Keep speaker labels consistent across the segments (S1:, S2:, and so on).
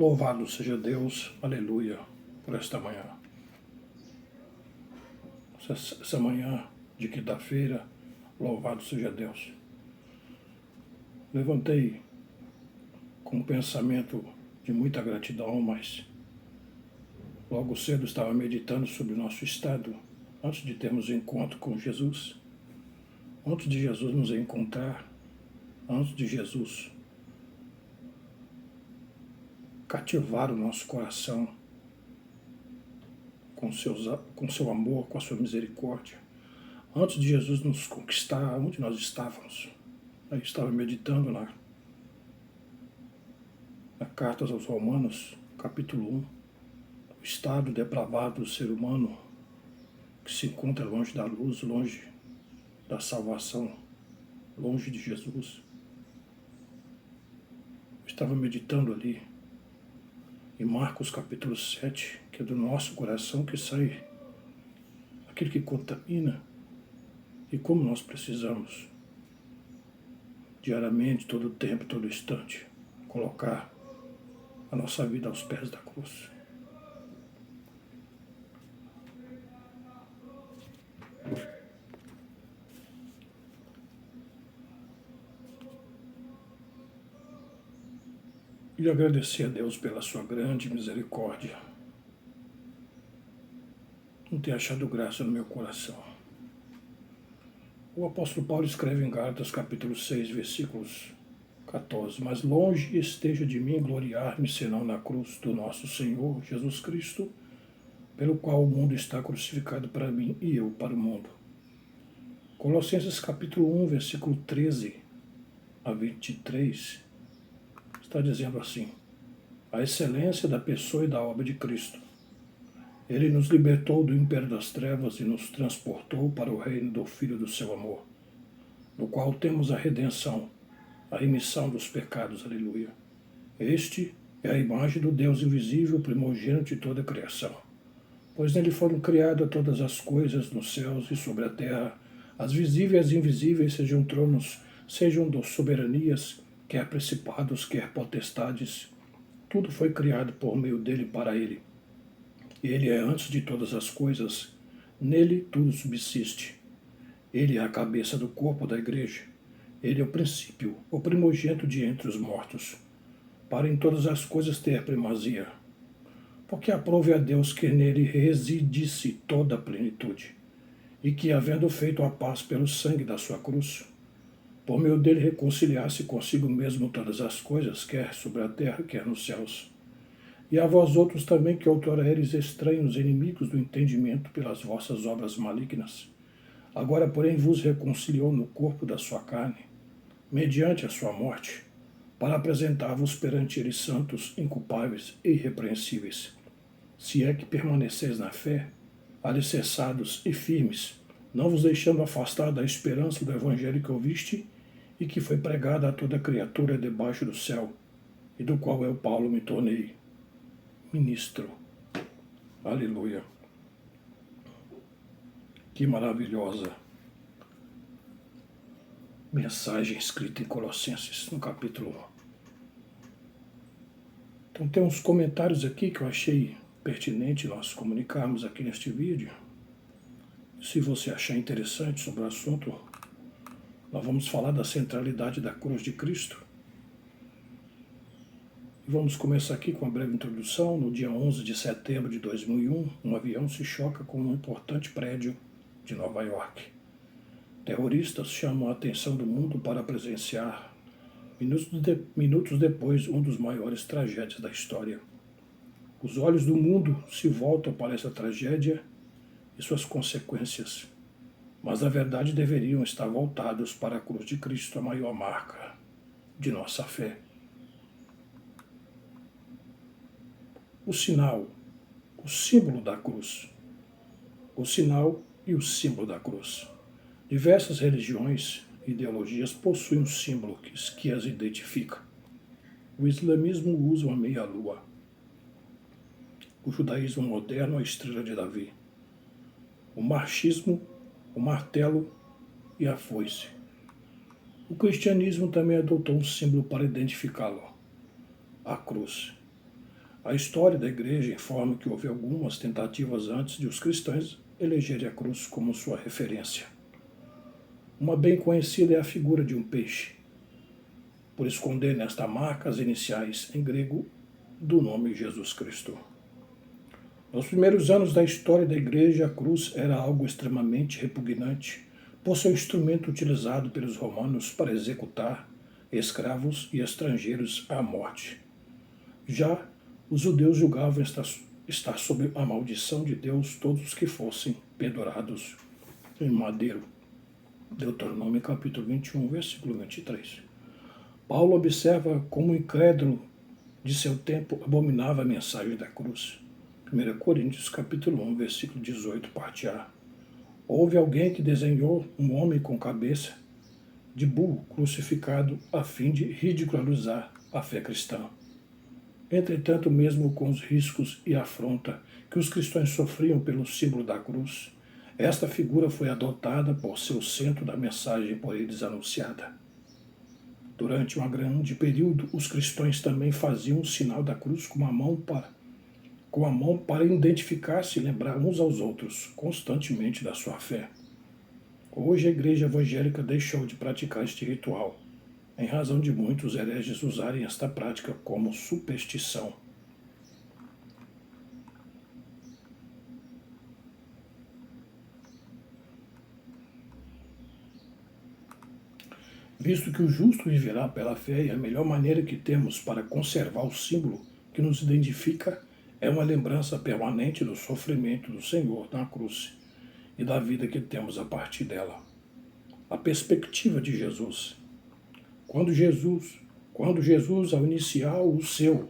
S1: Louvado seja Deus, aleluia, por esta manhã. Essa manhã de quinta-feira, louvado seja Deus. Levantei com um pensamento de muita gratidão, mas logo cedo estava meditando sobre o nosso estado, antes de termos encontro com Jesus, antes de Jesus nos encontrar, antes de Jesus cativar o nosso coração com seu amor, com a sua misericórdia, antes de Jesus nos conquistar, onde nós estávamos. Aí estava meditando na carta aos Romanos, capítulo 1, o estado depravado do ser humano que se encontra longe da luz, longe da salvação, longe de Jesus. Eu estava meditando ali em Marcos capítulo 7, que é do nosso coração que sai aquilo que contamina, e como nós precisamos diariamente, todo o tempo, todo instante, colocar a nossa vida aos pés da cruz. E agradecer a Deus pela sua grande misericórdia, não ter achado graça no meu coração. O apóstolo Paulo escreve em Gálatas capítulo 6, versículos 14: Mas longe esteja de mim gloriar-me senão na cruz do nosso Senhor Jesus Cristo, pelo qual o mundo está crucificado para mim e eu para o mundo. Colossenses capítulo 1, versículo 13 a 23, está dizendo assim: a excelência da pessoa e da obra de Cristo. Ele nos libertou do império das trevas e nos transportou para o reino do Filho do seu amor, no qual temos a redenção, a remissão dos pecados, aleluia. Este é a imagem do Deus invisível, primogênito de toda a criação. Pois nele foram criadas todas as coisas nos céus e sobre a terra, as visíveis e as invisíveis, sejam tronos, sejam soberanias, quer principados, quer potestades. Tudo foi criado por meio dele e para ele. Ele é antes de todas as coisas, nele tudo subsiste. Ele é a cabeça do corpo da igreja. Ele é o princípio, o primogênito de entre os mortos, para em todas as coisas ter primazia. Porque aprove a Deus que nele residisse toda a plenitude, e que, havendo feito a paz pelo sangue da sua cruz, por meio dele reconciliasse consigo mesmo todas as coisas, quer sobre a terra, quer nos céus. E a vós outros também, que outrora eres estranhos, inimigos do entendimento pelas vossas obras malignas, agora, porém, vos reconciliou no corpo da sua carne, mediante a sua morte, para apresentar-vos perante ele santos, inculpáveis e irrepreensíveis, se é que permaneceis na fé, alicerçados e firmes, não vos deixando afastar da esperança do evangelho que ouviste e que foi pregada a toda criatura debaixo do céu, e do qual eu, Paulo, me tornei ministro. Aleluia. Que maravilhosa mensagem escrita em Colossenses, no capítulo 1. Então tem uns comentários aqui que eu achei pertinente nós comunicarmos aqui neste vídeo. Se você achar interessante sobre o assunto, nós vamos falar da centralidade da cruz de Cristo. Vamos começar aqui com uma breve introdução. No dia 11 de setembro de 2001, um avião se choca com um importante prédio de Nova York. Terroristas chamam a atenção do mundo para presenciar, minutos depois, um dos maiores tragédias da história. Os olhos do mundo se voltam para essa tragédia e suas consequências, mas na verdade deveriam estar voltados para a cruz de Cristo, a maior marca de nossa fé. O sinal, o símbolo da cruz. O sinal e o símbolo da cruz. Diversas religiões e ideologias possuem um símbolo que as identifica. O islamismo usa uma meia-lua. O judaísmo moderno, a estrela de Davi. O marxismo, o martelo e a foice. O cristianismo também adotou um símbolo para identificá-lo, a cruz. A história da igreja informa que houve algumas tentativas antes de os cristãos elegerem a cruz como sua referência. Uma bem conhecida é a figura de um peixe, por esconder nesta marca as iniciais em grego do nome Jesus Cristo. Nos primeiros anos da história da igreja, a cruz era algo extremamente repugnante, por ser um instrumento utilizado pelos romanos para executar escravos e estrangeiros à morte. Já os judeus julgavam estar sob a maldição de Deus todos os que fossem pendurados em madeiro. Deuteronômio capítulo 21, versículo 23. Paulo observa como o incrédulo de seu tempo abominava a mensagem da cruz. 1 Coríntios capítulo 1, versículo 18, parte A. Houve alguém que desenhou um homem com cabeça de burro crucificado a fim de ridicularizar a fé cristã. Entretanto, mesmo com os riscos e afronta que os cristãos sofriam pelo símbolo da cruz, esta figura foi adotada por ser o centro da mensagem por eles anunciada. Durante um grande período, os cristãos também faziam o sinal da cruz com a mão para identificar-se e lembrar uns aos outros constantemente da sua fé. Hoje a igreja evangélica deixou de praticar este ritual, em razão de muitos hereges usarem esta prática como superstição. Visto que o justo viverá pela fé e a melhor maneira que temos para conservar o símbolo que nos identifica é uma lembrança permanente do sofrimento do Senhor na cruz e da vida que temos a partir dela. A perspectiva de Jesus. Quando Jesus, ao iniciar o seu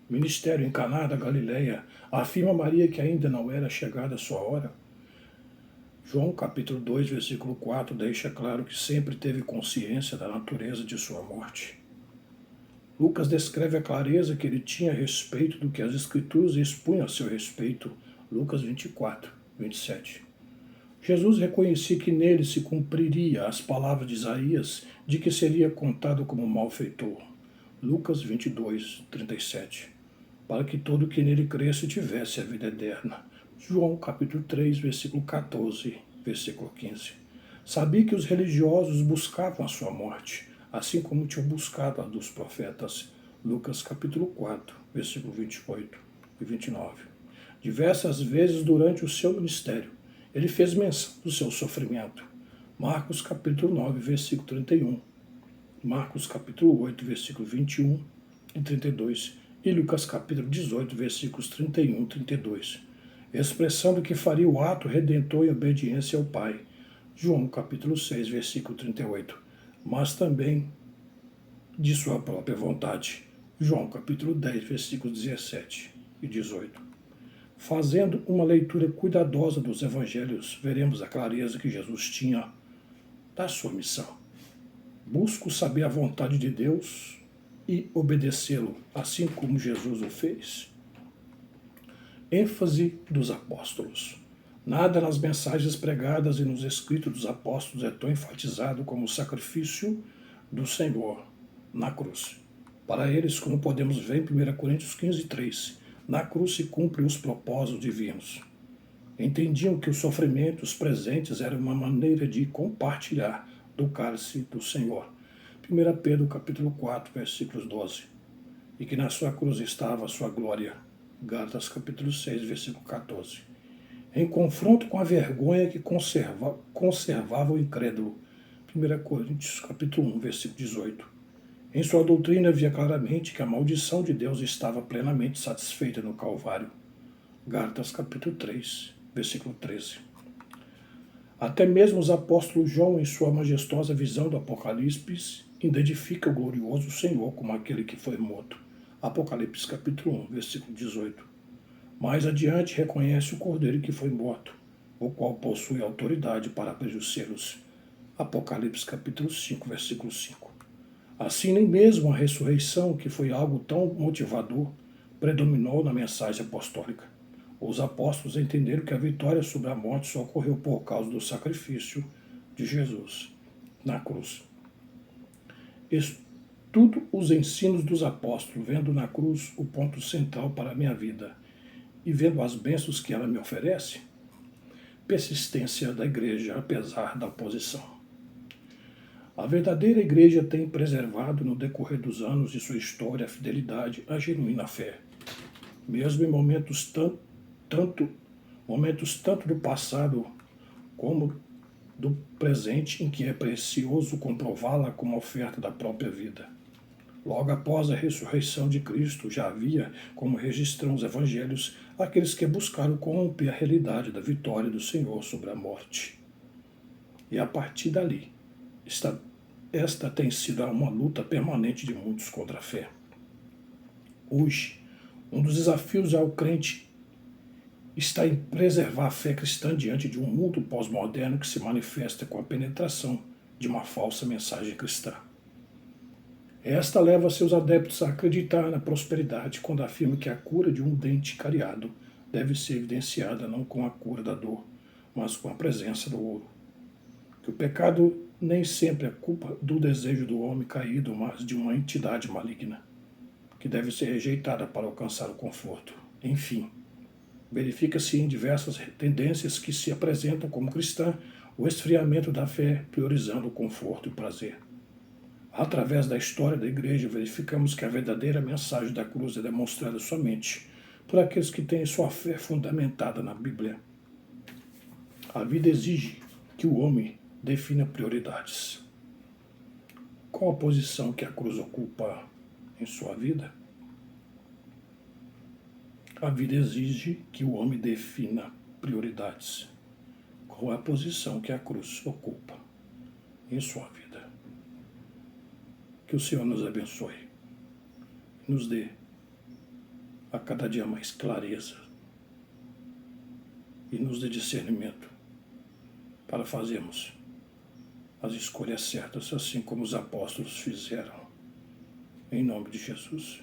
S1: ministério em Caná da Galileia, afirma a Maria que ainda não era chegada a sua hora, João capítulo 2, versículo 4 deixa claro que sempre teve consciência da natureza de sua morte. Lucas descreve a clareza que ele tinha a respeito do que as Escrituras expunham a seu respeito, Lucas 24, 27. Jesus reconhecia que nele se cumpriria as palavras de Isaías de que seria contado como malfeitor, Lucas 22, 37, para que todo que nele cresce tivesse a vida eterna, João capítulo 3, versículo 14, versículo 15. Sabia que os religiosos buscavam a sua morte, assim como tinham buscado a dos profetas, Lucas capítulo 4, versículo 28 e 29. Diversas vezes durante o seu ministério, ele fez menção do seu sofrimento. Marcos capítulo 9, versículo 31. Marcos capítulo 8, versículo 21 e 32. E Lucas capítulo 18, versículos 31 e 32. Expressando que faria o ato redentor em obediência ao Pai. João capítulo 6, versículo 38. Mas também de sua própria vontade. João capítulo 10, versículos 17 e 18. Fazendo uma leitura cuidadosa dos evangelhos, veremos a clareza que Jesus tinha da sua missão. Busco saber a vontade de Deus e obedecê-lo, assim como Jesus o fez. ênfase dos apóstolos. Nada nas mensagens pregadas e nos escritos dos apóstolos é tão enfatizado como o sacrifício do Senhor na cruz. Para eles, como podemos ver em 1 Coríntios 15, 3, na cruz se cumprem os propósitos divinos. Entendiam que os sofrimentos presentes eram uma maneira de compartilhar do cálice do Senhor. 1 Pedro capítulo 4, versículos 12. E que na sua cruz estava a sua glória. Gálatas capítulo 6, versículo 14. Em confronto com a vergonha que conservava o incrédulo. 1 Coríntios capítulo 1, versículo 18. Em sua doutrina via claramente que a maldição de Deus estava plenamente satisfeita no Calvário. Gálatas capítulo 3, versículo 13. Até mesmo os apóstolos João, em sua majestosa visão do Apocalipse, identifica o glorioso Senhor como aquele que foi morto. Apocalipse capítulo 1, versículo 18. Mais adiante reconhece o Cordeiro que foi morto, o qual possui autoridade para abrir os selos. Apocalipse capítulo 5, versículo 5. Assim, nem mesmo a ressurreição, que foi algo tão motivador, predominou na mensagem apostólica. Os apóstolos entenderam que a vitória sobre a morte só ocorreu por causa do sacrifício de Jesus na cruz. Tudo os ensinos dos apóstolos, vendo na cruz o ponto central para a minha vida e vendo as bênçãos que ela me oferece, persistência da igreja apesar da oposição. A verdadeira igreja tem preservado no decorrer dos anos de sua história a fidelidade à genuína fé, mesmo em momentos tanto do passado como do presente em que é precioso comprová-la como oferta da própria vida. Logo após a ressurreição de Cristo, já havia, como registram os evangelhos, aqueles que buscaram corromper a realidade da vitória do Senhor sobre a morte. E a partir dali, esta tem sido uma luta permanente de muitos contra a fé. Hoje, um dos desafios ao crente está em preservar a fé cristã diante de um mundo pós-moderno que se manifesta com a penetração de uma falsa mensagem cristã. Esta leva seus adeptos a acreditar na prosperidade quando afirma que a cura de um dente cariado deve ser evidenciada não com a cura da dor, mas com a presença do ouro. Que o pecado nem sempre é culpa do desejo do homem caído, mas de uma entidade maligna, que deve ser rejeitada para alcançar o conforto. Enfim, verifica-se em diversas tendências que se apresentam como cristã o esfriamento da fé, priorizando o conforto e o prazer. Através da história da igreja, verificamos que a verdadeira mensagem da cruz é demonstrada somente por aqueles que têm sua fé fundamentada na Bíblia. A vida exige que o homem defina prioridades. Qual a posição que a cruz ocupa em sua vida? A vida exige que o homem defina prioridades. Qual é a posição que a cruz ocupa em sua vida? Que o Senhor nos abençoe, nos dê a cada dia mais clareza e nos dê discernimento para fazermos as escolhas certas, assim como os apóstolos fizeram. Em nome de Jesus.